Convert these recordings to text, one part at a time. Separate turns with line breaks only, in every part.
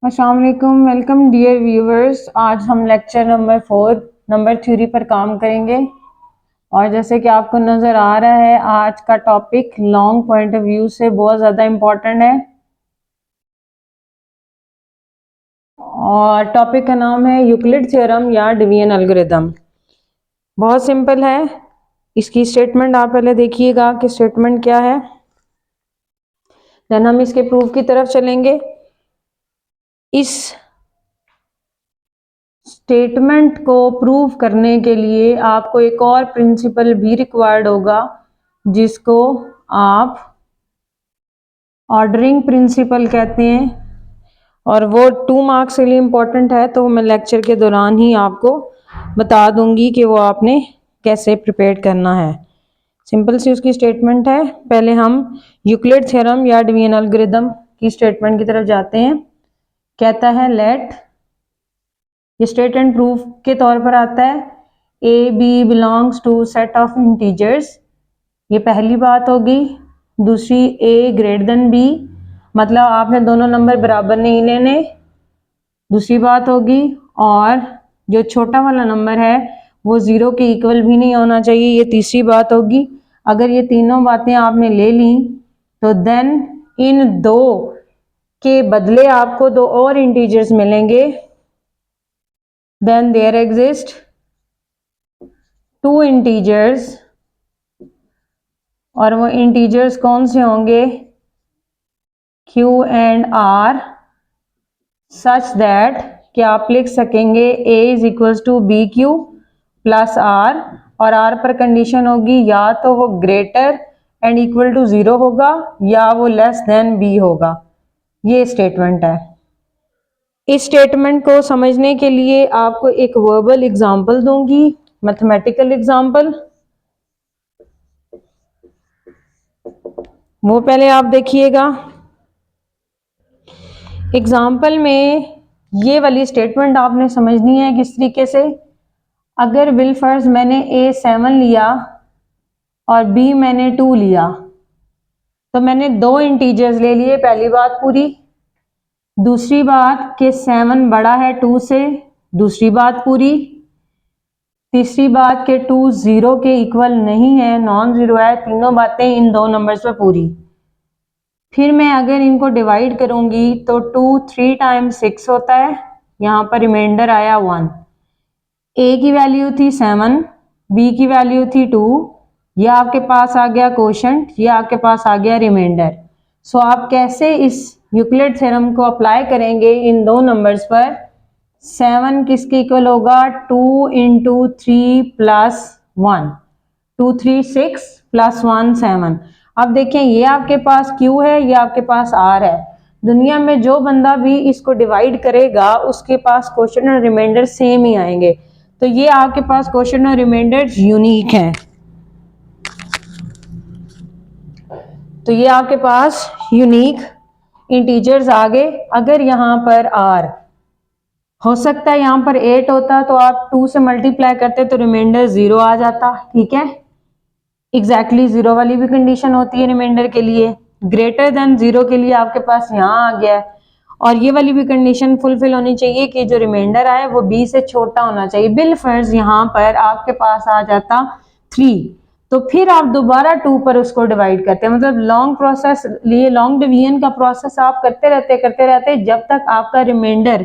अस्सलाम वालेकुम, welcome dear viewers. आज हम लेक्चर नंबर 4 नंबर थ्योरी पर काम करेंगे और जैसे कि आपको नज़र आ रहा है आज का topic long point of view से बहुत ज़्यादा इम्पॉर्टेंट है और टॉपिक का नाम है यूक्लिड थ्योरम या डिवीजन एल्गोरिथम। बहुत सिंपल है। इसकी स्टेटमेंट आप पहले देखिएगा कि स्टेटमेंट क्या है, देन हम इसके प्रूफ की तरफ चलेंगे। इस स्टेटमेंट को प्रूव करने के लिए आपको एक और प्रिंसिपल भी रिक्वायर्ड होगा जिसको आप ऑर्डरिंग प्रिंसिपल कहते हैं और वो 2 मार्क्स के लिए इम्पोर्टेंट है, तो मैं लेक्चर के दौरान ही आपको बता दूंगी कि वो आपने कैसे प्रिपेयर करना है। सिंपल सी उसकी स्टेटमेंट है। पहले हम यूक्लिड थ्योरम या डिवीजन एल्गोरिथम की स्टेटमेंट की तरफ जाते हैं। कहता है लेट, ये स्टेट एंड प्रूफ के तौर पर आता है, A B belongs to set of integers. ये पहली बात होगी। दूसरी, ए ग्रेटर देन बी, मतलब आपने दोनों नंबर बराबर नहीं लेने, दूसरी बात होगी। और जो छोटा वाला नंबर है वो 0 के इक्वल भी नहीं होना चाहिए, ये तीसरी बात होगी। अगर ये तीनों बातें आपने ले ली तो देन इन दो के बदले आपको दो और इंटीजर्स मिलेंगे। then there exist two integers और वो इंटीजर्स कौन से होंगे, Q and R, such that कि आप लिख सकेंगे A is equals to B Q plus R, और R पर कंडीशन होगी या तो वो ग्रेटर एंड इक्वल टू 0 होगा या वो लेस देन B होगा। ये स्टेटमेंट है। इस स्टेटमेंट को समझने के लिए आपको एक वर्बल एग्जाम्पल दूंगी, मैथमेटिकल एग्जाम्पल। वो पहले आप देखिएगा। एग्जाम्पल में ये वाली स्टेटमेंट आपने समझनी है किस तरीके से। अगर बिलफर्ज मैंने A 7 लिया और B मैंने 2 लिया तो मैंने दो इंटीजर्स ले लिए, पहली बात पूरी। दूसरी बात कि 7 बड़ा है 2 से, दूसरी बात पूरी। तीसरी बात कि 2 0 के इक्वल नहीं है, नॉन जीरो है। तीनों बातें इन दो नंबर्स पर पूरी। फिर मैं अगर इनको डिवाइड करूंगी तो 2 3 टाइम्स 6 होता है, यहाँ पर रिमाइंडर आया 1। ए की वैल्यू थी 7, बी की वैल्यू थी 2, यह आपके पास आ गया कोशेंट, ये आपके पास आ गया रिमाइंडर। सो आप कैसे इस यूक्लिड थ्योरम को अप्लाई करेंगे इन दो नंबर्स पर। 7 किसके इक्वल होगा, 2 इंटू 3 प्लस 1, 2 3 6 प्लस 1 7। अब देखें ये आपके पास Q है, ये आपके पास R है। दुनिया में जो बंदा भी इसको डिवाइड करेगा उसके पास क्वेश्चन और रिमाइंडर सेम ही आएंगे, तो ये आपके पास क्वेश्चन और रिमाइंडर यूनिक हैं। तो ये आपके पास यूनिक इंटीजर्स आ गए। अगर यहाँ पर R हो सकता है यहाँ पर 8 होता तो आप 2 से मल्टीप्लाई करते तो रिमाइंडर 0 आ जाता, ठीक है। एग्जैक्टली 0 वाली भी कंडीशन होती है रिमाइंडर के लिए। ग्रेटर देन 0 के लिए आपके पास यहाँ आ गया है, और ये वाली भी कंडीशन फुलफिल होनी चाहिए कि जो रिमाइंडर आए वो b से छोटा होना चाहिए। बिलफर्ज यहाँ पर आपके पास आ जाता 3, तो फिर आप दोबारा 2 पर उसको डिवाइड करते हैं। मतलब लॉन्ग प्रोसेस, लिए लॉन्ग डिवीजन का प्रोसेस आप करते रहते जब तक आपका रिमाइंडर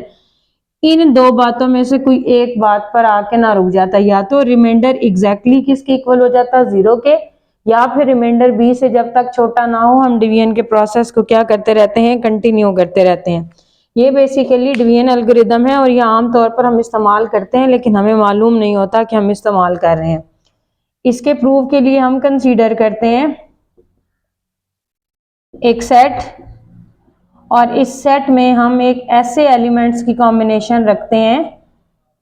इन दो बातों में से कोई एक बात पर आके ना रुक जाता। या तो रिमाइंडर एग्जैक्टली किसके इक्वल हो जाता, 0 के, या फिर रिमाइंडर b से जब तक छोटा ना हो हम डिवीजन के प्रोसेस को क्या करते रहते हैं, कंटिन्यू करते रहते हैं। ये बेसिकली डिवीजन एल्गोरिथम है और ये आमतौर पर हम इस्तेमाल करते हैं लेकिन हमें मालूम नहीं होता कि हम इस्तेमाल कर रहे हैं। इसके प्रूफ के लिए हम कंसीडर करते हैं एक सेट, और इस सेट में हम एक ऐसे एलिमेंट्स की कॉम्बिनेशन रखते हैं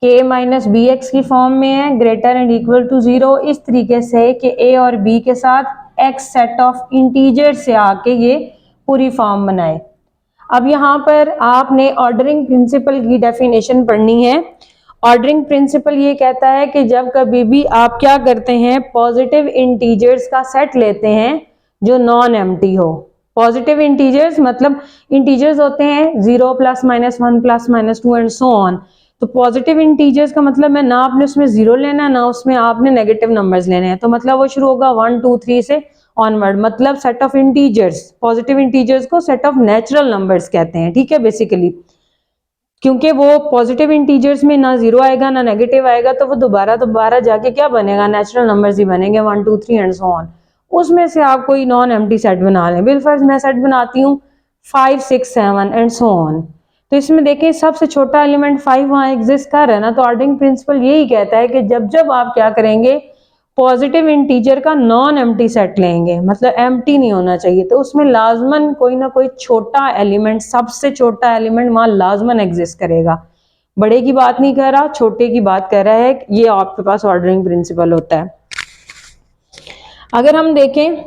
k माइनस बी एक्स की फॉर्म में है, ग्रेटर एंड इक्वल टू 0, इस तरीके से कि a और b के साथ x सेट ऑफ इंटीजर से आके ये पूरी फॉर्म बनाए। अब यहाँ पर आपने ऑर्डरिंग प्रिंसिपल की डेफिनेशन पढ़नी है। ऑर्डरिंग प्रिंसिपल ये कहता है कि जब कभी भी आप क्या करते हैं, पॉजिटिव इंटीजर्स का सेट लेते हैं जो नॉन एम्प्टी हो। पॉजिटिव इंटीजर्स मतलब इंटीजर्स होते हैं 0 plus minus 1 plus minus 2 and so on. तो पॉजिटिव इंटीजर्स का मतलब है ना आपने उसमें 0 लेना है ना उसमें आपने नेगेटिव नंबर्स लेने हैं। तो मतलब वो शुरू होगा 1 2 3 से ऑनवर्ड, मतलब set of integers. Positive integers को सेट ऑफ नेचुरल नंबर्स कहते हैं, ठीक है बेसिकली, क्योंकि वो पॉजिटिव इंटीजर्स में ना 0 आएगा ना नेगेटिव आएगा, तो वो दोबारा जाके क्या बनेगा, नेचुरल नंबर्स ही बनेंगे 1 2 3 एंड सो ऑन। उसमें से आप कोई नॉन एम्प्टी सेट बना लें। बिलफर्ज मैं सेट बनाती हूँ 5 6 7 एंड सो ऑन। तो इसमें देखें सबसे छोटा एलिमेंट 5 वहां एग्जिस्ट कर रहा है ना, तो ऑर्डरिंग प्रिंसिपल यही कहता है कि जब जब आप क्या करेंगे, पॉजिटिव इंटीजर का नॉन एम्प्टी सेट लेंगे, मतलब एम्प्टी नहीं होना चाहिए, तो उसमें लाजमन कोई ना कोई छोटा एलिमेंट, सबसे छोटा एलिमेंट वहां लाजमन एग्जिस्ट करेगा। बड़े की बात नहीं कर रहा, छोटे की बात कर रहा है। ये आपके पास ऑर्डरिंग प्रिंसिपल होता है। अगर हम देखें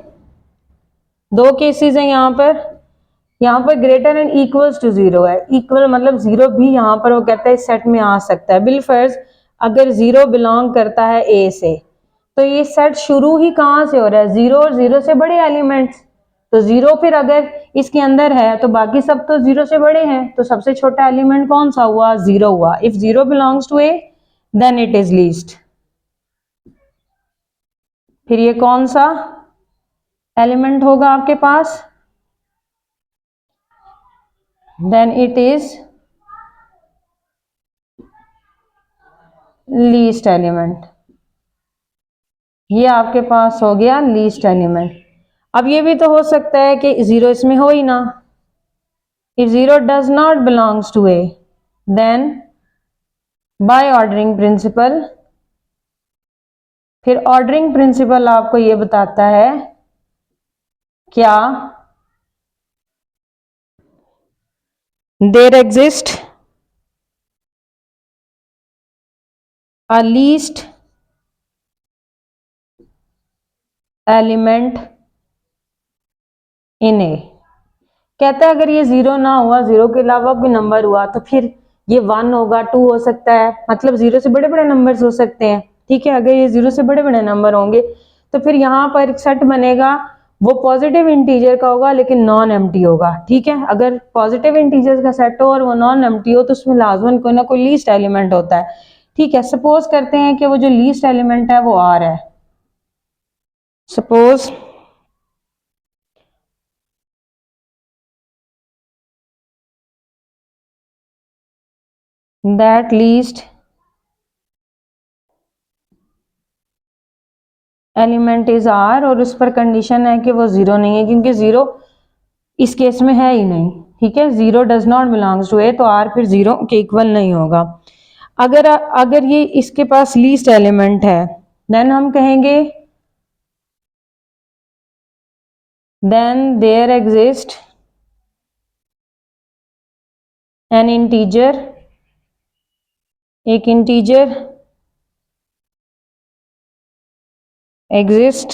दो केसेस हैं यहाँ पर ग्रेटर एंड इक्वल्स टू 0 है। इक्वल मतलब 0 भी यहाँ पर वो कहता है इस सेट में आ सकता है। बिलफर्ज अगर 0 बिलोंग करता है ए से, तो ये सेट शुरू ही कहाँ से हो रहा है, 0 और 0 से बड़े एलिमेंट्स। तो 0 फिर अगर इसके अंदर है तो बाकी सब तो 0 से बड़े हैं, तो सबसे छोटा एलिमेंट कौन सा हुआ, 0 हुआ। If 0 belongs to A then it is least. फिर ये कौन सा एलिमेंट होगा आपके पास, then it is least element. ये आपके पास हो गया लीस्ट एलिमेंट। अब ये भी तो हो सकता है कि 0 इसमें हो ही ना। If 0 does not belongs to A then by ordering principle, फिर ऑर्डरिंग प्रिंसिपल आपको ये बताता है क्या, there exist a least element in A. कहता है अगर ये 0 ना हुआ, 0 के अलावा कोई नंबर हुआ, तो फिर ये 1 होगा, 2 हो सकता है, मतलब 0 से बड़े बड़े नंबर्स हो सकते हैं, ठीक है। अगर ये 0 से बड़े बड़े नंबर होंगे तो फिर यहाँ पर एक सेट बनेगा, वो पॉजिटिव इंटीजर का होगा लेकिन नॉन एम्प्टी होगा, ठीक है। अगर पॉजिटिव इंटीजर का सेट हो और वो नॉन एम्प्टी हो तो उसमें लाजमन कोई ना कोई लीस्ट एलिमेंट होता है, ठीक है। सपोज करते हैं कि वो जो लीस्ट एलिमेंट है वो आर है। Suppose that least element is R, और उस पर कंडीशन है कि वो 0 नहीं है, क्योंकि 0 इस केस में है ही नहीं, ठीक है। 0 डज नॉट बिलोंग्स टू ए, तो आर फिर 0 के इक्वल नहीं होगा। अगर अगर ये इसके पास लीस्ट एलिमेंट है, देन हम कहेंगे then there exist an integer, एक इंटीजर एग्जिस्ट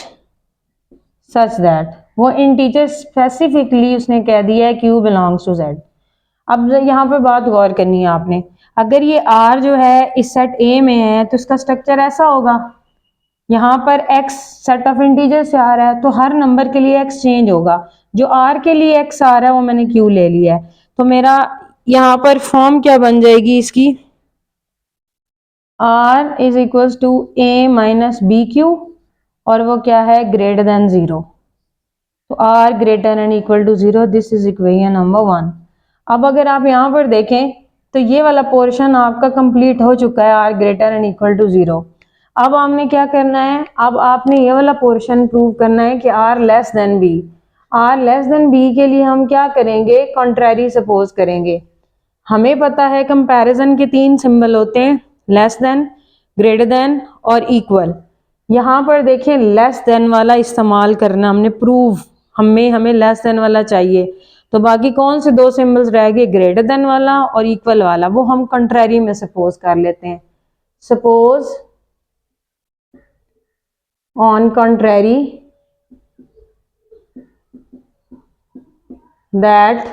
सच दैट, वो इंटीजर स्पेसिफिकली उसने कह दिया है क्यू बिलोंग्स टू जेड। अब यहाँ पर बात गौर करनी है आपने, अगर ये आर जो है इस सेट ए में है तो इसका स्ट्रक्चर ऐसा होगा, यहाँ पर x सेट ऑफ इंटीजर से आ रहा है तो हर नंबर के लिए x चेंज होगा। जो r के लिए x आ रहा है वो मैंने q ले लिया है, तो मेरा यहाँ पर फॉर्म क्या बन जाएगी इसकी, r is equal to a minus B Q, और वो क्या है, ग्रेटर देन 0। तो r greater and equal to 0, this is equation number 1। अब अगर आप यहाँ पर देखें तो ये वाला पोर्शन आपका कंप्लीट हो चुका है, r greater and equal to 0। अब आपने क्या करना है, अब आपने ये वाला पोर्शन प्रूव करना है कि r less than b। r less than b के लिए हम क्या करेंगे, कॉन्ट्रैरी सपोज करेंगे। हमें पता है कंपैरिजन के 3 सिंबल होते हैं, लेस देन, ग्रेटर देन और इक्वल। यहाँ पर देखें लेस देन वाला इस्तेमाल करना हमने प्रूव, हमें लेस देन वाला चाहिए, तो बाकी कौन से 2 सिंबल्स रह गए, ग्रेटर देन वाला और इक्वल वाला, वो हम कंट्रैरी में सपोज कर लेते हैं। सपोज ऑन कंट्रैरी दैट,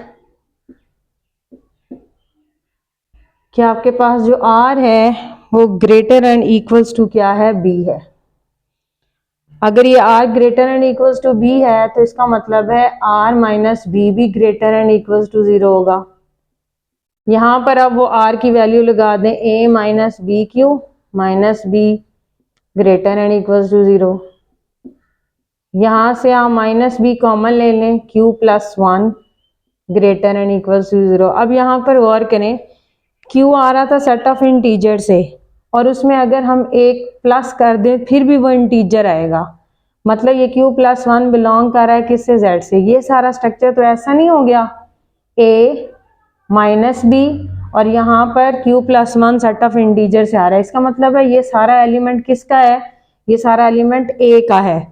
क्या आपके पास जो r है वो ग्रेटर एंड इक्वल्स टू क्या है, b है। अगर ये r greater and equals to b है तो इसका मतलब है r माइनस बी भी ग्रेटर एंड इक्वल्स टू 0 होगा। यहाँ पर अब वो r की वैल्यू लगा दें a minus B q minus b greater and equals to 0। यहाँ से आप माइनस बी कॉमन ले लें q plus 1 greater and equals to 0। अब यहाँ पर गौर करें, q आ रहा था सेट ऑफ इंटीजर से और उसमें अगर हम एक प्लस कर दें फिर भी वो इंटीजर आएगा, मतलब ये q प्लस 1 बिलोंग कर रहा है किससे, z से। ये सारा स्ट्रक्चर तो ऐसा नहीं हो गया a माइनस बी और यहाँ पर q plus 1 set of integer से आ रहा है। इसका मतलब है ये सारा एलिमेंट किसका है, ये सारा एलिमेंट a का है।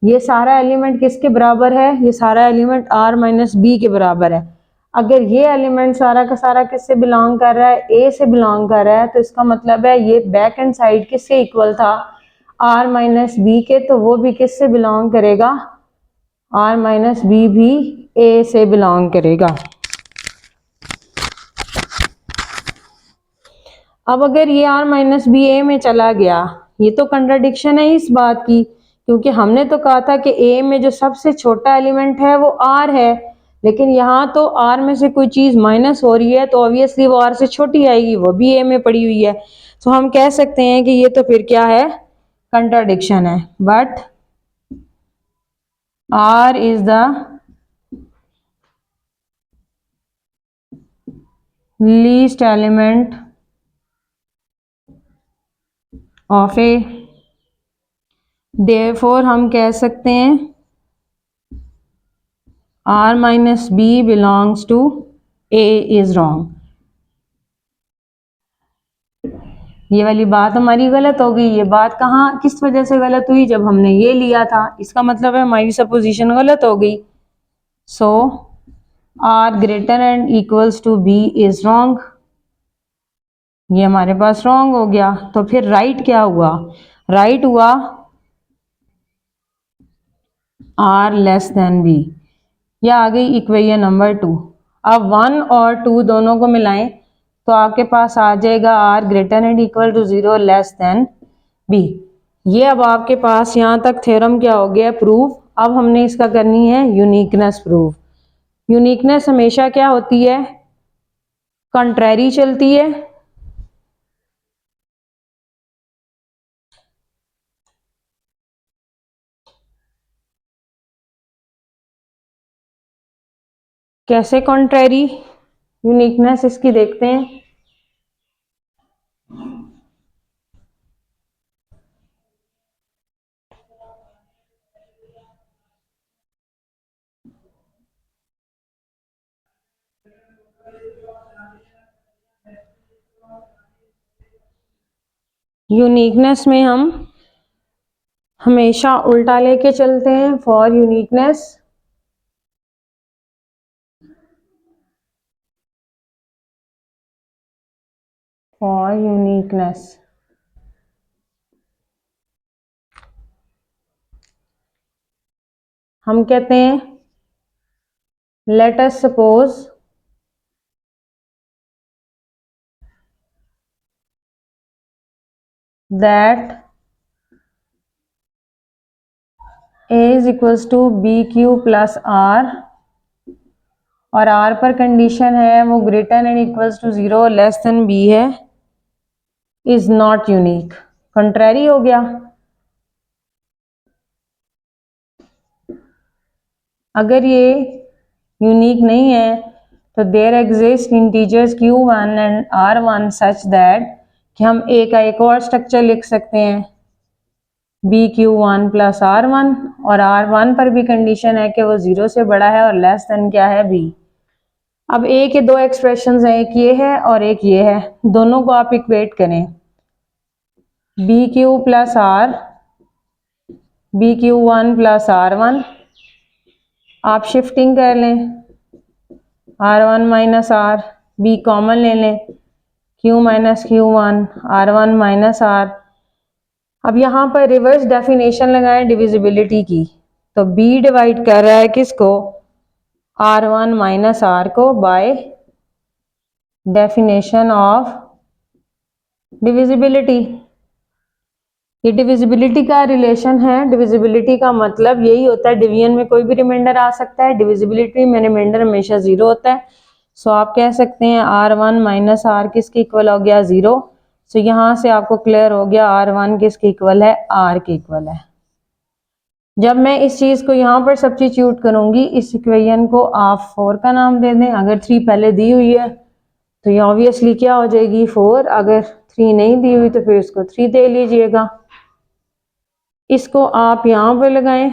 ये सारा एलिमेंट किसके बराबर है, ये सारा एलिमेंट r माइनस बी के बराबर है। अगर ये एलिमेंट सारा का सारा किससे बिलोंग कर रहा है, a से बिलोंग कर रहा है, तो इसका मतलब है ये बैक एंड साइड किसके इक्वल था, r माइनस बी के, तो वो भी किससे बिलोंग करेगा, r माइनस बी भी a से बिलोंग करेगा। अब अगर ये r माइनस बी ए में चला गया, ये तो कंट्राडिक्शन है इस बात की, क्योंकि हमने तो कहा था कि a में जो सबसे छोटा एलिमेंट है वो r है, लेकिन यहाँ तो r में से कोई चीज़ माइनस हो रही है तो ऑब्वियसली वो r से छोटी आएगी, वो भी a में पड़ी हुई है। तो हम कह सकते हैं कि ये तो फिर क्या है, कंट्राडिक्शन है। But r is the least element of a, therefore हम कह सकते हैं r minus b belongs to a is wrong. ये वाली बात हमारी गलत हो गई। ये बात कहाँ किस वजह से गलत हुई, जब हमने ये लिया था, इसका मतलब है हमारी सपोजिशन गलत हो गई। So r greater and equals to b is wrong, ये हमारे पास रॉन्ग हो गया। तो फिर राइट क्या हुआ, राइट हुआ r लेस देन b। यह आ गई इक्वेशन नंबर 2। अब 1 और 2 दोनों को मिलाएं तो आपके पास आ जाएगा r greater and equal to 0 less than b। ये अब आपके पास यहाँ तक थ्योरम क्या हो गया, प्रूफ। अब हमने इसका करनी है यूनिकनेस प्रूफ। यूनिकनेस हमेशा क्या होती है, कंट्रेरी चलती है। कैसे कंट्रेरी यूनिकनेस इसकी देखते हैं। यूनिकनेस में हम हमेशा उल्टा लेके चलते हैं। फॉर यूनिकनेस हम कहते हैं let us suppose that a is equals to B Q plus r, और r पर कंडीशन है वो greater and equals to 0 less than b है, इज नॉट यूनिक। कंट्रेरी हो गया। अगर ये यूनिक नहीं है तो there exist integers q1 and r1 such that कि हम a का एक और स्ट्रक्चर लिख सकते हैं bq1 प्लस r1, और r1 पर भी कंडीशन है कि वो 0 से बड़ा है और लेस देन क्या है b। अब a के दो एक्सप्रेशंस हैं, एक ये है और एक ये है, दोनों को आप इक्वेट करें। bq plus r, bq1 plus r1, आप शिफ्टिंग कर लें r1 minus r, b common ले लें q minus q1, r1 minus r। अब यहाँ पर रिवर्स डेफिनेशन लगाएं डिविजिबिलिटी की, तो b डिवाइड कर रहा है किसको, r1 माइनस r को, बाय डेफिनेशन ऑफ डिविजिबिलिटी। ये डिविजिबिलिटी का रिलेशन है। डिविजिबिलिटी का मतलब यही होता है, डिवीजन में कोई भी रिमाइंडर आ सकता है, डिविजिबिलिटी में रिमाइंडर हमेशा 0 होता है। सो आप कह सकते हैं R1 माइनस R किसके इक्वल हो गया 0। सो यहाँ से आपको क्लियर हो गया R1 किसके इक्वल है, R के इक्वल है। जब मैं इस चीज को यहाँ पर सब्स्टिट्यूट करूंगी, इस इक्वेशन को आप 4 का नाम दे दें। अगर 3 पहले दी हुई है तो ये ऑब्वियसली क्या हो जाएगी 4, अगर 3 नहीं दी हुई तो फिर इसको 3 दे लीजिएगा। इसको आप यहाँ पर लगाएं,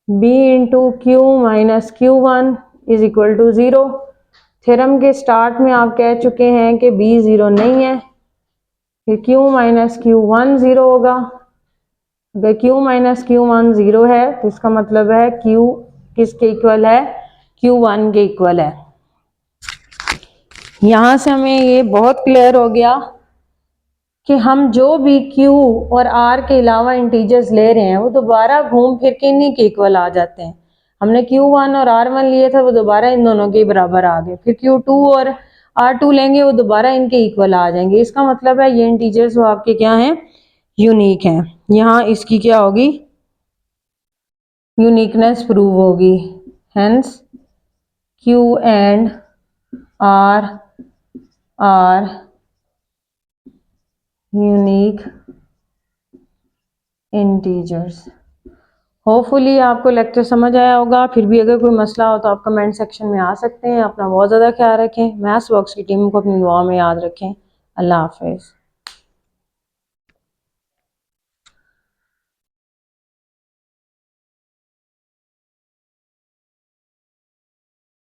b into q minus Q1 is equal to 0। Theorem के स्टार्ट में आप कह चुके हैं कि b 0 नहीं है, फिर q माइनस Q1 0 होगा। अगर q माइनस Q1 0 है तो इसका मतलब है q किसके इक्वल है, Q1 के इक्वल है। यहां से हमें ये बहुत क्लियर हो गया कि हम जो भी Q और R के अलावा इंटीजर्स ले रहे हैं वो दोबारा घूम फिर के इन्हीं के इक्वल आ जाते हैं। हमने Q1 और R1 लिए थे, वो दोबारा इन दोनों के बराबर आ गए। फिर Q2 और R2 लेंगे, वो दोबारा इनके इक्वल आ जाएंगे। इसका मतलब है ये इंटीजर्स वो आपके क्या हैं, यूनिक हैं। यहाँ इसकी क्या होगी, यूनिकनेस प्रूव होगी। Hence Q and R are unique integers. Hopefully आपको लेक्चर समझ आया होगा। फिर भी अगर कोई मसला हो तो आप कमेंट सेक्शन में आ सकते हैं। अपना बहुत ज़्यादा ख्याल रखें। मैथ्स बॉक्स की टीम को अपनी दुआ में याद रखें। अल्लाह हाफिज़।